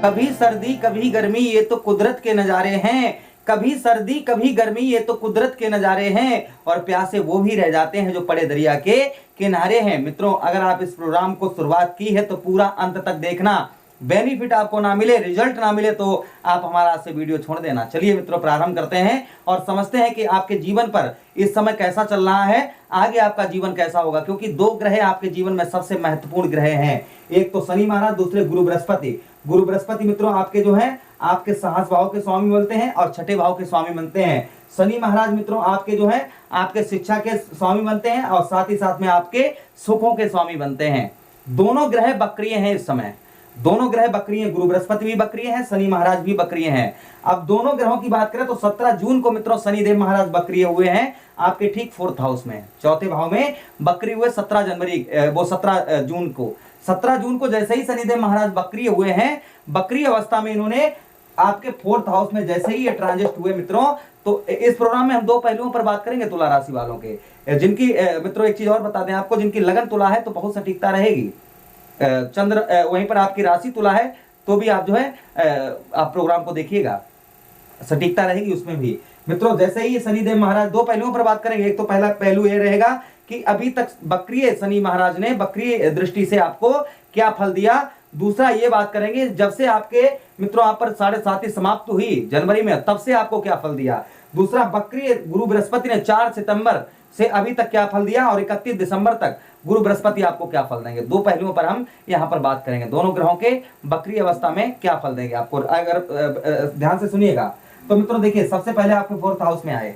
कभी सर्दी कभी गर्मी ये तो कुदरत के नजारे हैं, कभी सर्दी कभी गर्मी ये तो कुदरत के नजारे हैं, और प्यासे वो भी रह जाते हैं जो पड़े दरिया के किनारे हैं। मित्रों, अगर आप इस प्रोग्राम को शुरुआत की है तो पूरा अंत तक देखना। बेनिफिट आपको ना मिले, रिजल्ट ना मिले तो आप हमारा से वीडियो छोड़ देना। चलिए मित्रों, प्रारंभ करते हैं और समझते हैं कि आपके जीवन पर इस समय कैसा चल रहा है, आगे आपका जीवन कैसा होगा। क्योंकि दो ग्रह आपके जीवन में सबसे महत्वपूर्ण ग्रह हैं, एक तो शनि महाराज, दूसरे गुरु बृहस्पति। गुरु बृहस्पति मित्रों आपके जो है आपके साहस भाव के स्वामी बनते हैं और छठे भाव के स्वामी बनते हैं। शनि महाराज मित्रों आपके जो है आपके शिक्षा के स्वामी बनते हैं और साथ ही साथ में आपके सुखों के स्वामी बनते हैं। दोनों ग्रह बक्रिय हैं इस समय, दोनों ग्रह बक्रिय, गुरु बृहस्पति भी बक्रिय हैं, शनि महाराज भी बक्रिय हैं। अब दोनों ग्रहों की बात करें तो 17 जून को मित्रों शनिदेव महाराज बक्रिय हुए हैं आपके ठीक 4th हाउस में, चौथे भाव में बक्रिय हुए 17 जून को। 17 जून को जैसे ही शनिदेव महाराज बक्रिय हुए हैं, बक्रिय अवस्था में इन्होंने आपके 4th हाउस में जैसे ही ये ट्रांजिट हुए मित्रों, तो इस प्रोग्राम में हम दो पहलुओं पर बात करेंगे तुला राशि वालों के। जिनकी मित्रों एक चीज और बता दें आपको, जिनकी लगन तुला है तो बहुत सटीकता रहेगी। चंद्र वहीं पर आपकी राशि तुला है तो भी आप जो है आप प्रोग्राम को देखिएगा, सटीकता रहेगी उसमें भी। मित्रों जैसे ही शनिदेव महाराज, दो पहलुओं पर बात करेंगे। एक तो पहला पहलू ये रहेगा कि अभी तक बक्रिय शनि महाराज ने बक्रिय दृष्टि से आपको क्या फल दिया। दूसरा ये बात करेंगे जब से आपके मित्रों आप पर 7.5 समाप्त हुई जनवरी में, तब से आपको क्या फल दिया। दूसरा बक्रिय गुरु बृहस्पति ने 4 सितंबर से अभी तक क्या फल दिया और 31 दिसंबर तक गुरु बृहस्पति आपको क्या फल देंगे। दो पहलुओं पर हम यहां पर बात करेंगे, दोनों ग्रहों के बक्रिय अवस्था में क्या फल देंगे आपको। अगर ध्यान से सुनिएगा तो मित्रों देखिए, सबसे पहले आपके 4th हाउस में आए,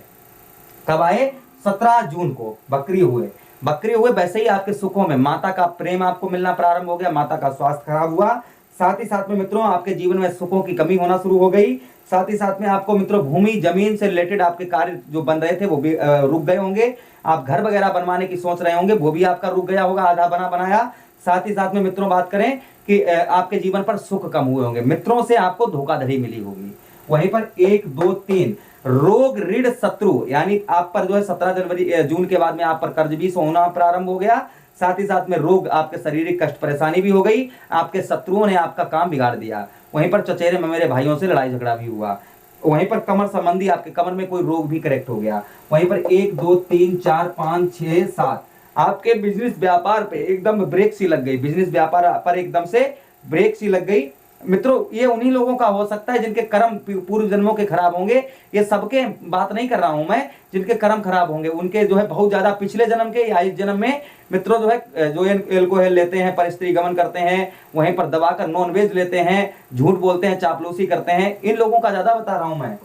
कब आए, 17 जून को बक्रिय हुए। बक्रिय हुए वैसे ही आपके सुखों में माता का प्रेम आपको मिलना प्रारंभ हो गया, माता का स्वास्थ्य खराब हुआ, साथ ही साथ में मित्रों आपके जीवन में सुखों की कमी होना शुरू हो गई। साथ ही साथ में आपको मित्रों भूमि जमीन से रिलेटेड आपके कार्य जो बन रहे थे वो भी रुक गए होंगे। आप घर वगैरह बनवाने की सोच रहे होंगे, वो भी आपका रुक गया होगा, आधा बना बनाया। साथ ही साथ में मित्रों बात करें कि आपके जीवन पर सुख कम हुए होंगे, मित्रों से आपको धोखाधड़ी मिली होगी। वहीं पर 1 2 3 रोग ऋण शत्रु, यानी आप पर जो है 17 जून के बाद में आप पर कर्ज भी होना प्रारंभ हो गया। साथ ही साथ में रोग, आपके शारीरिक कष्ट परेशानी भी हो गई, आपके शत्रुओं ने आपका काम बिगाड़ दिया। वहीं पर चचेरे ममेरे भाइयों से लड़ाई झगड़ा भी हुआ। वहीं पर कमर संबंधी आपके कमर में कोई रोग भी करेक्ट हो गया। वहीं पर 1 2 3 4 5 6 7 आपके बिजनेस व्यापार पे एकदम ब्रेक सी लग गई, बिजनेस व्यापार पर एकदम से ब्रेक सी लग गई। मित्रों ये उन्हीं लोगों का हो सकता है जिनके कर्म पूर्व जन्मों के खराब होंगे। ये सबके बात नहीं कर रहा हूं मैं, जिनके कर्म खराब होंगे उनके जो है बहुत ज्यादा पिछले जन्म के या इस जन्म में मित्रों जो है जो एल्कोहल लेते हैं, परस्त्री गमन करते हैं, वहीं पर दबाकर नॉनवेज लेते हैं, झूठ बोलते हैं, चापलूसी करते हैं, इन लोगों का ज्यादा बता रहा हूं मैं,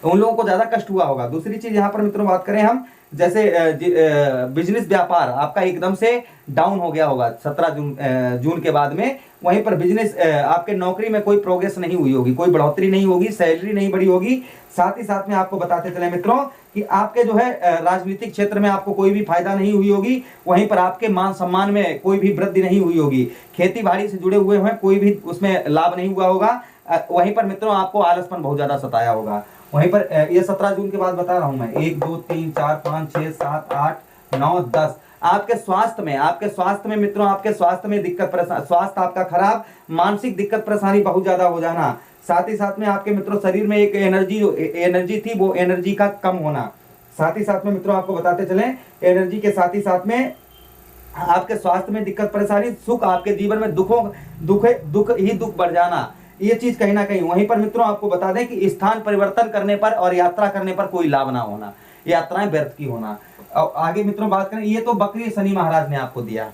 उन लोगों को ज्यादा कष्ट हुआ होगा। दूसरी चीज यहाँ पर मित्रों बात करें हम, जैसे बिजनेस व्यापार आपका एकदम से डाउन हो गया होगा 17 जून के बाद में। वहीं पर बिजनेस आपके नौकरी में कोई प्रोग्रेस नहीं हुई होगी, कोई बढ़ोतरी नहीं होगी, सैलरी नहीं बढ़ी होगी। साथ ही साथ में आपको बताते चले मित्रों कि आपके जो है राजनीतिक क्षेत्र में आपको कोई भी फायदा नहीं हुई होगी। वहीं पर आपके मान सम्मान में कोई भी वृद्धि नहीं हुई होगी। खेती बाड़ी से जुड़े हुए हैं कोई भी उसमें लाभ नहीं हुआ होगा। वहीं पर मित्रों आपको आलसपन बहुत ज्यादा सताया होगा। वहीं पर ये 17 जून के बाद बता रहा हूं मैं, 1 2 3 4 5 6 7 8 9 10 आपके स्वास्थ्य में मित्रों आपके स्वास्थ्य में दिक्कत परेशानी, स्वास्थ्य आपका खराब, मानसिक दिक्कत परेशानी बहुत ज्यादा हो जाना। साथ ही साथ में आपके मित्रों शरीर में एक एनर्जी थी, वो एनर्जी का कम होना। साथ ही साथ में मित्रों आपको बताते चले, एनर्जी के साथ में आपके स्वास्थ्य में दिक्कत परेशानी, सुख आपके जीवन में दुख बढ़ जाना, ये चीज कहीं ना कहीं। वहीं पर मित्रों आपको बता दें कि स्थान परिवर्तन करने पर और यात्रा करने पर कोई लाभ ना होना, यात्राएं व्यर्थ की होना। और आगे मित्रों बात करें, ये तो बक्रिय शनि महाराज ने आपको दिया,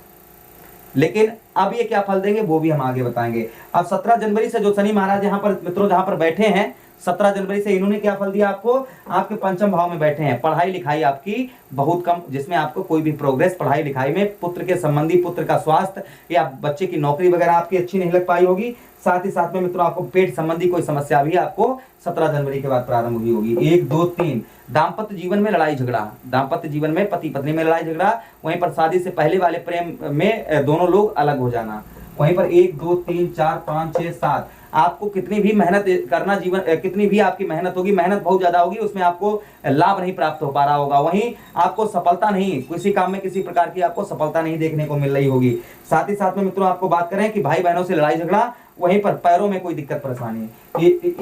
लेकिन अब ये क्या फल देंगे वो भी हम आगे बताएंगे। अब 17 जनवरी से जो शनि महाराज यहाँ पर मित्रों जहां पर बैठे हैं, 17 जनवरी से इन्होंने क्या फल दिया आपको, आपके पंचम भाव में बैठे हैं। पढ़ाई लिखाई आपकी बहुत कम, जिसमें आपको कोई भी प्रोग्रेस पढ़ाई लिखाई में, पुत्र के संबंधी, पुत्र का स्वास्थ्य या बच्चे की नौकरी वगैरह आपकी अच्छी नहीं लग पाई होगी। साथ ही साथ में मित्रों आपको पेट संबंधी कोई समस्या भी आपको 17 जनवरी के बाद प्रारंभ हुई होगी। 1 2 3 दाम्पत्य जीवन में लड़ाई झगड़ा, दाम्पत्य जीवन में पति पत्नी में लड़ाई झगड़ा। वहीं पर शादी से पहले वाले प्रेम में दोनों लोग अलग हो जाना। वहीं पर 1 2 3 4 5 6 7 आपको कितनी भी मेहनत करना, जीवन कितनी भी आपकी मेहनत होगी, मेहनत बहुत ज्यादा होगी, उसमें आपको लाभ नहीं प्राप्त हो पा रहा होगा। वहीं आपको सफलता नहीं, किसी काम में किसी प्रकार की आपको सफलता नहीं देखने को मिल रही होगी। साथ ही साथ में मित्रों आपको बात करें कि भाई बहनों से लड़ाई झगड़ा वहीं पर पैरों में कोई दिक्कत परेशानी,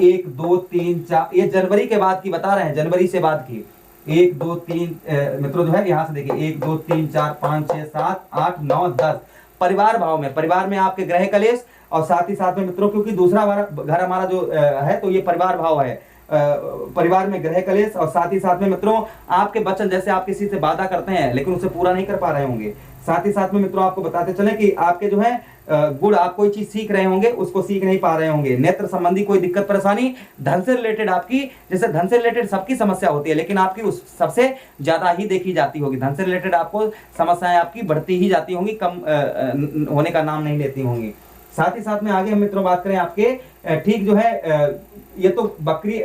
एक दो तीन चार, ये जनवरी के बाद की बता रहे हैं, जनवरी से बाद की, एक दो तीन मित्रों जो है यहां से देखिए, एक दो तीन चार पांच छह सात आठ नौ 10, परिवार भाव में, परिवार में आपके ग्रह कलेश, और साथ ही साथ में मित्रों क्योंकि दूसरा घर हमारा जो है तो ये परिवार भाव है, परिवार में ग्रह कलेश, और साथ ही साथ में मित्रों आपके वचन, जैसे आप किसी से वादा करते हैं लेकिन उसे पूरा नहीं कर पा रहे होंगे। साथ ही साथ में मित्रों आपको बताते चले कि आपके जो है गुण, आप कोई चीज सीख रहे होंगे उसको सीख नहीं पा रहे होंगे। नेत्र संबंधी कोई दिक्कत परेशानी, धन से रिलेटेड आपकी, जैसे धन से रिलेटेड सबकी समस्या होती है लेकिन आपकी उस सबसे ज्यादा ही देखी जाती होगी। धन से रिलेटेड आपको समस्याएं आपकी बढ़ती ही जाती होंगी, कम होने का नाम नहीं लेती होंगी। साथ ही साथ में आगे हम मित्रों बात करें आपके ठीक जो है ये तो बकरी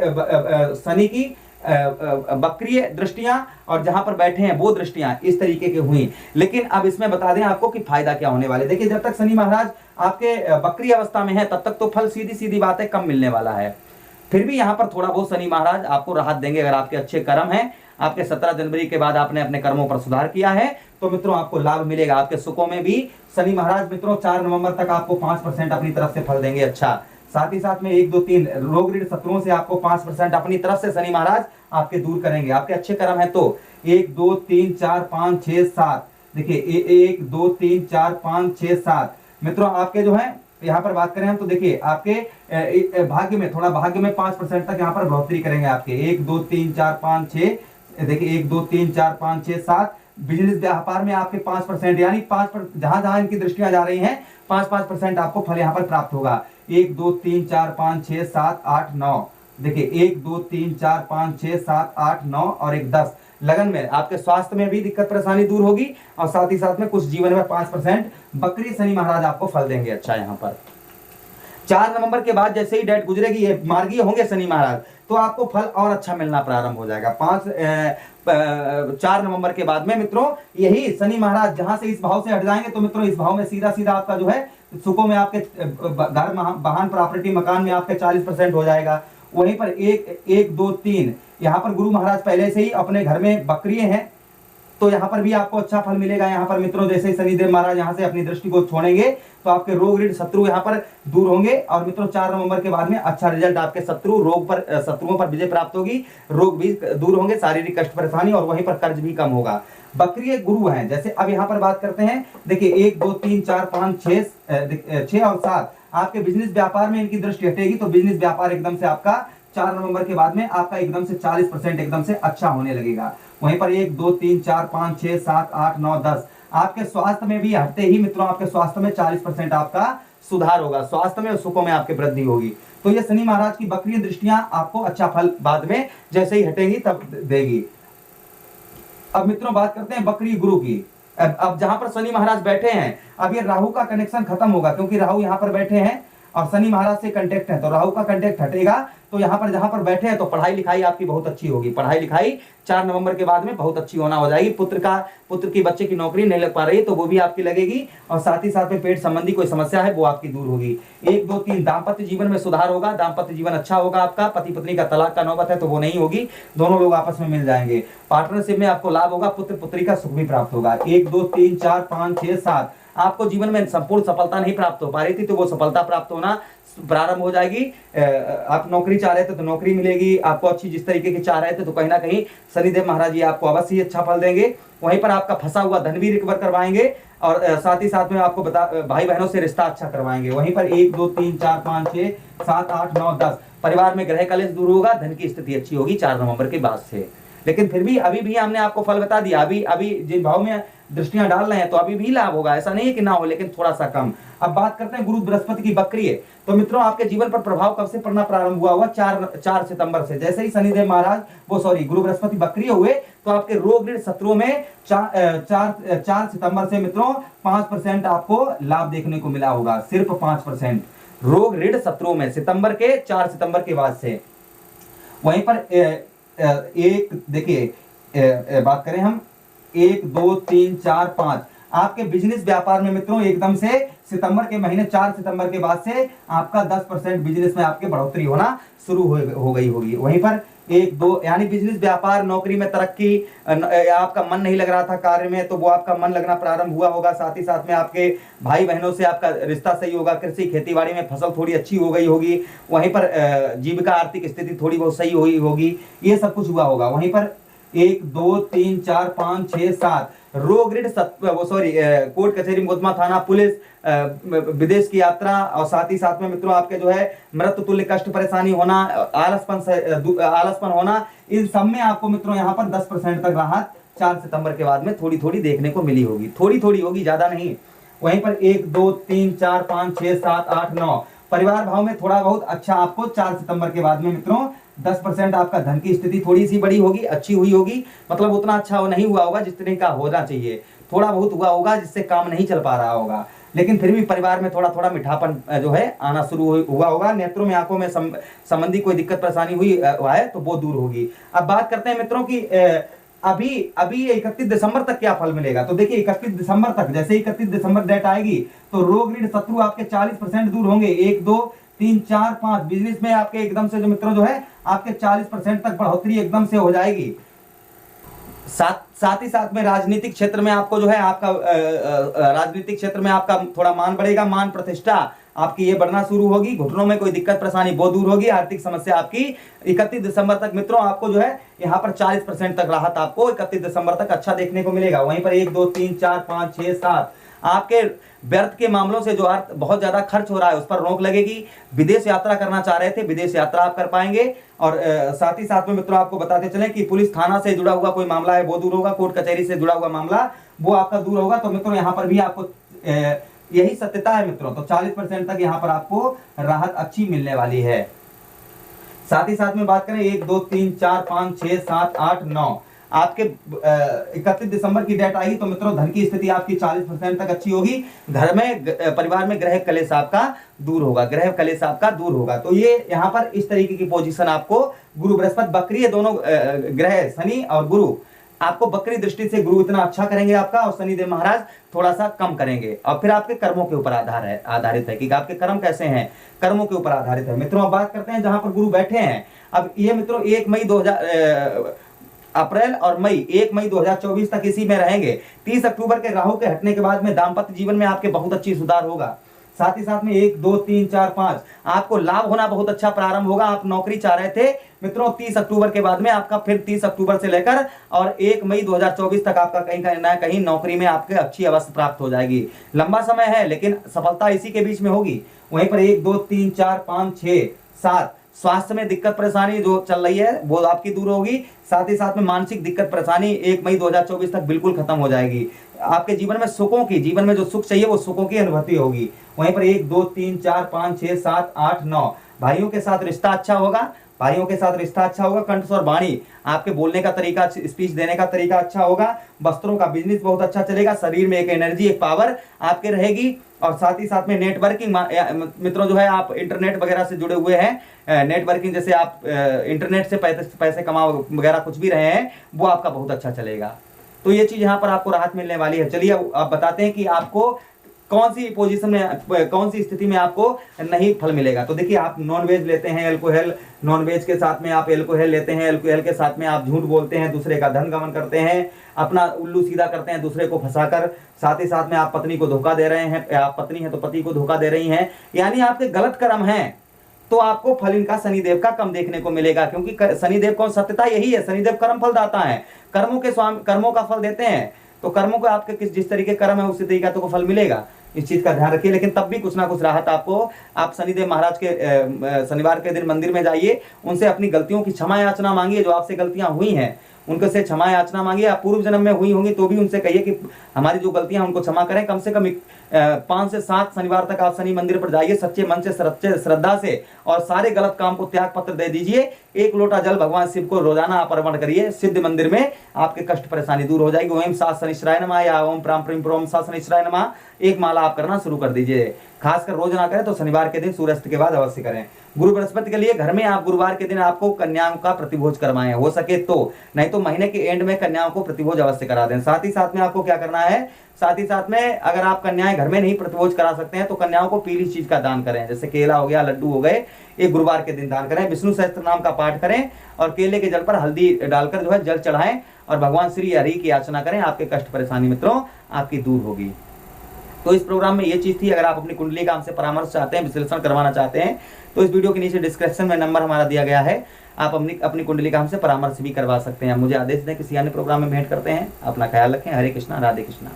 शनि की बकरीय दृष्टियां और जहां पर बैठे हैं वो दृष्टियां इस तरीके की हुई। लेकिन अब इसमें बता दें आपको कि फायदा क्या होने वाले। देखिए जब तक शनि महाराज आपके बकरी अवस्था में है तब तक तो फल सीधी सीधी बात है कम मिलने वाला है। फिर भी यहां पर थोड़ा बहुत शनि महाराज आपको राहत देंगे अगर आपके अच्छे कर्म हैं। आपके 17 जनवरी के बाद आपने अपने कर्मों पर सुधार किया है तो मित्रों आपको लाभ मिलेगा। आपके सुखों में भी शनि महाराज मित्रों 4 नवंबर तक आपको 5% अपनी तरफ से फल देंगे। अच्छा, साथ ही साथ में 1 2 3 रोग ऋण शत्रुओं से आपको 5% अपनी तरफ से शनि महाराज आपके दूर करेंगे। आपके अच्छे कर्म है तो 1 2 3 4 5 6 7, देखिए 1 2 3 4 5 6 7 मित्रों आपके जो है यहाँ पर बात करें हम तो देखिए आपके भाग्य में थोड़ा, भाग्य में 5% तक यहाँ पर बढ़ोतरी करेंगे आपके। 1 2 3 4 5 6, देखिए 1 2 3 4 5 6 7। बिजनेस व्यापार में आपके 5% यानी 5% जहां जहां इनकी दृष्टियां जा रही हैं 5% आपको फल यहाँ पर प्राप्त होगा। 1 2 3 4 5 6 7 8 9, देखिए 1 2 3 4 5 6 7 8 9 और 1 10। लगन में आपके स्वास्थ्य में भी दिक्कत परेशानी दूर होगी और साथ ही साथ में कुछ जीवन में 5% बकरी शनि महाराज आपको फल देंगे। अच्छा, यहाँ पर 4 नवंबर के बाद जैसे ही डेट गुजरेगी, ये मार्गीय होंगे शनि महाराज, तो आपको फल और अच्छा मिलना प्रारंभ हो जाएगा। 4 नवंबर के बाद में मित्रों यही शनि महाराज जहां से इस भाव से हट जाएंगे तो मित्रों इस भाव में सीधा सीधा आपका जो है सुखों में आपके घर वाहन प्रॉपर्टी मकान में आपके 40% हो जाएगा। वहीं पर 1 2 3 यहाँ पर गुरु महाराज पहले से ही अपने घर में बकरिए हैं तो यहाँ पर भी आपको अच्छा फल मिलेगा। यहाँ पर मित्रों जैसे ही शनिदेव महाराज यहाँ से अपनी दृष्टि को छोड़ेंगे तो आपके रोग ऋण शत्रु यहाँ पर दूर होंगे और मित्रों 4 नवंबर के बाद में अच्छा रिजल्ट, आपके शत्रुओं पर विजय प्राप्त होगी, रोग भी दूर होंगे, शारीरिक कष्ट परेशानी और वहीं पर कर्ज भी कम होगा। बकरी गुरु हैं। जैसे अब यहाँ पर बात करते हैं, देखिए 1 2 3 4 5 6 और 7 आपके बिजनेस व्यापार में इनकी दृष्टि हटेगी तो बिजनेस व्यापार एकदम से आपका 4 नवंबर के बाद में आपका एकदम से 40% एकदम से अच्छा होने लगेगा। वहीं पर 1 2 3 4 5 6 7 8 9 10 आपके स्वास्थ्य में भी हटते ही मित्रों आपके स्वास्थ्य में 40% आपका सुधार होगा, स्वास्थ्य में और सुखों में आपके वृद्धि होगी। तो ये शनि महाराज की बकरी दृष्टियां आपको अच्छा फल बाद में जैसे ही हटेगी तब देगी। अब मित्रों बात करते हैं बकरी गुरु की। अब जहां पर शनि महाराज बैठे हैं अब ये राहु का कनेक्शन खत्म होगा क्योंकि राहु यहाँ पर बैठे हैं और शनि महाराज से कंटेक्ट है तो राहु का कंटेक्ट हटेगा तो यहाँ पर जहां पर बैठे हैं तो पढ़ाई लिखाई आपकी बहुत अच्छी होगी। पढ़ाई लिखाई 4 नवंबर के बाद में बहुत अच्छी होना हो जाएगी। पुत्र की बच्चे की नौकरी नहीं लग पा रही तो वो भी आपकी लगेगी और साथ ही साथ में पेट संबंधी कोई समस्या है वो आपकी दूर होगी। 1 2 3 दाम्पत्य जीवन में सुधार होगा, दाम्पत्य जीवन अच्छा होगा आपका। पति पत्नी का तलाक का नौबत है तो वो नहीं होगी, दोनों लोग आपस में मिल जाएंगे। पार्टनरशिप में आपको लाभ होगा, पुत्र पुत्री का सुख भी प्राप्त होगा। 1 2 3 4 5 6 7 आपको जीवन में संपूर्ण सफलता नहीं प्राप्त हो पा रही थी तो वो सफलता प्राप्त होना प्रारंभ हो जाएगी। आप नौकरी चाह रहे थे तो नौकरी मिलेगी, आपको अच्छी जिस तरीके की चाह रहे थे तो कहीं ना कहीं शनिदेव महाराज जी आपको अवश्य ही अच्छा फल देंगे। वहीं पर आपका फंसा हुआ धन भी रिकवर करवाएंगे और साथ ही साथ में आपको भाई बहनों से रिश्ता अच्छा करवाएंगे। वहीं पर 1 2 3 4 5 6 7 8 9 10 परिवार में ग्रह कलेश दूर होगा, धन की स्थिति अच्छी होगी 4 नवंबर के बाद से। लेकिन फिर भी अभी भी हमने आपको फल बता दिया, अभी जिन भाव में दृष्टियां डाल रहे हैं तो अभी भी लाभ होगा, ऐसा नहीं है कि ना हो लेकिन थोड़ा सा कम। अब बात करते हैं गुरु बृहस्पति की बकरी है तो मित्रों आपके जीवन पर प्रभाव कब से पड़ना प्रारंभ हुआ 4 सितंबर से। जैसे ही शनिदेव महाराज गुरु बृहस्पति बकरी हुए तो आपके रोग ऋण शत्रुओं में 4 सितंबर से मित्रों 5% आपको लाभ देखने को मिला होगा, सिर्फ 5% रोग ऋण शत्रुओं में सितंबर के 4 सितंबर के बाद से। वहीं पर एक देखिए बात करें हम 1 2 3 4 5 आपके बिजनेस व्यापार में मित्रों एकदम से सितंबर के महीने 4 सितंबर के बाद से आपका 10% बिजनेस में आपके बढ़ोतरी होना शुरू हो गई होगी। वहीं पर एक दो, यानी बिजनेस, व्यापार, नौकरी में तरक्की, आपका मन नहीं लग रहा था कार्य में तो वो आपका मन लगना प्रारंभ हुआ होगा। साथ ही साथ में आपके भाई बहनों से आपका रिश्ता सही होगा। कृषि खेतीबाड़ी में फसल थोड़ी अच्छी हो गई होगी। वहीं पर जीविका आर्थिक स्थिति थोड़ी बहुत सही हुई होगी। ये सब कुछ हुआ होगा। वहीं पर 1 2 3 4 5 6 7 रोग ऋण, कोर्ट कचहरी, मुकदमा, थाना, पुलिस, विदेश की यात्रा, और साथ ही साथ में मित्रों आपके जो है मृत्यु तुल्य कष्ट परेशानी होना, आलसपन होना, इन सब में आपको मित्रों यहाँ पर 10% तक राहत 4 सितंबर के बाद में थोड़ी थोड़ी देखने को मिली होगी। थोड़ी थोड़ी होगी, ज्यादा नहीं। वहीं पर 1 2 3 4 5 6 7 8 9 परिवार भाव में थोड़ा बहुत अच्छा आपको 4 सितंबर के बाद में मित्रों 10% आपका धन की स्थिति थोड़ी सी बड़ी होगी, अच्छी हुई होगी। मतलब उतना अच्छा नहीं हुआ होगा जिस तरह का होना चाहिए, थोड़ा बहुत हुआ होगा जिससे काम नहीं चल पा रहा होगा, लेकिन फिर भी परिवार में थोड़ा थोड़ा मीठापन जो है आना शुरू हुआ होगा। नेत्रों में, आंखों में संबंधी कोई दिक्कत परेशानी हुई है तो वो दूर होगी। अब बात करते हैं मित्रों की अभी 31 दिसंबर तक क्या फल मिलेगा। तो देखिए 31 दिसंबर तक, जैसे 31 दिसंबर डेट आएगी तो रोग ऋण शत्रु आपके 40% दूर होंगे। 1 2 3 4 5 बिजनेस में आपके एकदम से जो मित्रों जो है आपके 40% तक बढ़ोतरी एकदम से हो जाएगी। साथ ही साथ में राजनीतिक क्षेत्र में आपको जो है आपका राजनीतिक क्षेत्र में आपका थोड़ा मान बढ़ेगा, मान प्रतिष्ठा आपकी ये बढ़ना शुरू होगी। घुटनों में कोई दिक्कत परेशानी वो दूर होगी। आर्थिक समस्या आपकी 31 दिसंबर तक मित्रों आपको जो है यहाँ पर 40% तक राहत आपको 31 दिसंबर तक अच्छा देखने को मिलेगा। वहीं पर 1 2 3 4 5 6 7 आपके व्यर्थ के मामलों से जो अर्थ बहुत ज्यादा खर्च हो रहा है उस पर रोक लगेगी। विदेश यात्रा करना चाह रहे थे, विदेश यात्रा आप कर पाएंगे। और साथ ही साथ में मित्रों आपको बताते चलें कि पुलिस थाना से जुड़ा हुआ कोई मामला है वो दूर होगा। कोर्ट कचहरी से जुड़ा हुआ मामला वो आपका दूर होगा। तो मित्रों यहाँ पर भी आपको यही सत्यता है मित्रों। तो 40% तक यहाँ पर आपको राहत अच्छी मिलने वाली है। साथ ही साथ में बात करें 1 2 3 4 5 6 7 8 9 आपके 31 दिसंबर की डेट आई तो मित्रों धन की स्थिति आपकी 40% तक अच्छी होगी। घर में, परिवार में ग्रह कलेश आपका दूर होगा, ग्रह कलेश आपका दूर होगा। तो ये यहाँ पर इस तरीके की पोजीशन आपको गुरु बृहस्पति बकरी, दोनों ग्रह शनि और गुरु आपको बकरी दृष्टि से गुरु इतना अच्छा करेंगे आपका, और शनिदेव महाराज थोड़ा सा कम करेंगे। और फिर आपके कर्मों के ऊपर आधारित है कि आपके कर्म कैसे हैं, कर्मों के ऊपर आधारित है। मित्रों अब बात करते हैं जहां पर गुरु बैठे हैं। अब ये मित्रों 1 मई 2024 तक इसी में रहेंगे। 30 अक्टूबर के राहु के हटने के बाद में दाम्पत्य जीवन में आपके बहुत अच्छी सुधार होगा। साथ ही साथ में 1 2 3 4 5 आपको लाभ होना बहुत अच्छा प्रारंभ होगा। आप नौकरी चाह रहे थे मित्रों 30 अक्टूबर के बाद में आपका फिर 30 अक्टूबर से लेकर और 1 मई 2024 तक आपका कहीं ना कहीं नौकरी में आपके अच्छी अवस्था प्राप्त हो जाएगी। लंबा समय है लेकिन सफलता इसी के बीच में होगी। वहीं पर 1 2 3 4 5 6 7 स्वास्थ्य में दिक्कत परेशानी जो चल रही है वो आपकी दूर होगी। साथ ही साथ में मानसिक दिक्कत परेशानी 1 मई 2024 तक बिल्कुल खत्म हो जाएगी। आपके जीवन में सुखों की, जीवन में जो सुख चाहिए वो सुखों की अनुभूति होगी। वहीं पर 1 2 3 4 5 6 7 8 9 भाइयों के साथ रिश्ता अच्छा होगा, भाइयों के साथ रिश्ता अच्छा होगा। कंठ और वाणी आपके बोलने का तरीका, स्पीच देने का तरीका अच्छा होगा। वस्त्रों का बिजनेस बहुत अच्छा चलेगा। शरीर में एक एनर्जी, एक पावर आपके रहेगी। और साथ ही साथ में नेटवर्किंग मित्रों जो है आप इंटरनेट वगैरह से जुड़े हुए हैं, नेटवर्किंग जैसे आप इंटरनेट से पैसे कमा वगैरह कुछ भी रहे हैं वो आपका बहुत अच्छा चलेगा। तो ये चीज यहाँ पर आपको राहत मिलने वाली है। चलिए आप बताते हैं कि आपको कौन सी पोजीशन में, कौन सी स्थिति में आपको नहीं फल मिलेगा। तो देखिए आप नॉनवेज लेते हैं, एल्कोहल, नॉनवेज के साथ में आप एल्कोहल लेते हैं, एल्कोहल के साथ में आप झूठ बोलते हैं, दूसरे का धन गमन करते हैं, अपना उल्लू सीधा करते हैं दूसरे को फंसाकर। साथ ही साथ में आप पत्नी को धोखा दे रहे हैं, आप पत्नी हैं तो पति को धोखा दे रही हैं, यानी आपके गलत कर्म हैं। तो आपको फल इनका शनिदेव का कम देखने को मिलेगा, क्योंकि शनिदेव कौन, सत्यता यही है, शनिदेव कर्म फलदाता है, कर्मों के स्वामी, कर्मों का फल देते हैं। तो कर्मों को आपके जिस तरीके कर्म है उसी तरीका तो फल मिलेगा, इस चीज का ध्यान रखिए। लेकिन तब भी कुछ ना कुछ राहत आपको, आप शनिदेव महाराज के शनिवार के दिन मंदिर में जाइए, उनसे अपनी गलतियों की क्षमा याचना मांगिए, जो आपसे गलतियां हुई हैं उनके से क्षमा याचना मांगिए। आप पूर्व जन्म में हुई होंगी तो भी उनसे कहिए कि हमारी जो गलतियां उनको क्षमा करें। कम से कम 5 से 7 शनिवार तक आप शनि मंदिर पर जाइए, सच्चे मन से, सच्चे श्रद्धा से, और सारे गलत काम को त्याग पत्र दे दीजिए। 1 लोटा जल भगवान शिव को रोजाना आप अर्पण करिए, सिद्ध मंदिर में आपके कष्ट परेशानी दूर हो जाएगी। ओम सात शनिश्चराय नमः या ओम प्राम प्रीम प्रोम सात शनिश्चराय नमः एक माला आप करना शुरू कर दीजिए। खासकर रोज ना करें तो शनिवार के दिन सूर्यास्त के बाद अवश्य करें। गुरु बृहस्पति के लिए घर में आप गुरुवार के दिन आपको कन्याओं का प्रतिभोज करवाएं, हो सके तो, नहीं तो महीने के एंड में कन्याओं को प्रतिभोज अवश्य करा दें। साथ ही साथ में आपको क्या करना है, साथ ही साथ में अगर आप कन्याएं घर में नहीं प्रतिभोज करा सकते हैं तो कन्याओं को पीली चीज का दान करें, जैसे केला हो गया, लड्डू हो गए, एक गुरुवार के दिन दान करें। विष्णु सहस्त्र नाम का पाठ करें और केले के जल पर हल्दी डालकर जो है जल चढ़ाएं और भगवान श्री हरि की याचना करें, आपके कष्ट परेशानी मित्रों आपकी दूर होगी। तो इस प्रोग्राम में ये चीज थी। अगर आप अपनी कुंडली का हमसे परामर्श चाहते हैं, विश्लेषण करवाना चाहते हैं, तो इस वीडियो के नीचे डिस्क्रिप्शन में नंबर हमारा दिया गया है, आप अपनी कुंडली का हमसे परामर्श भी करवा सकते हैं। मुझे आदेश दें, किसी अन्य प्रोग्राम में भेंट करते हैं। अपना ख्याल रखें। हरे कृष्णा, राधे कृष्णा।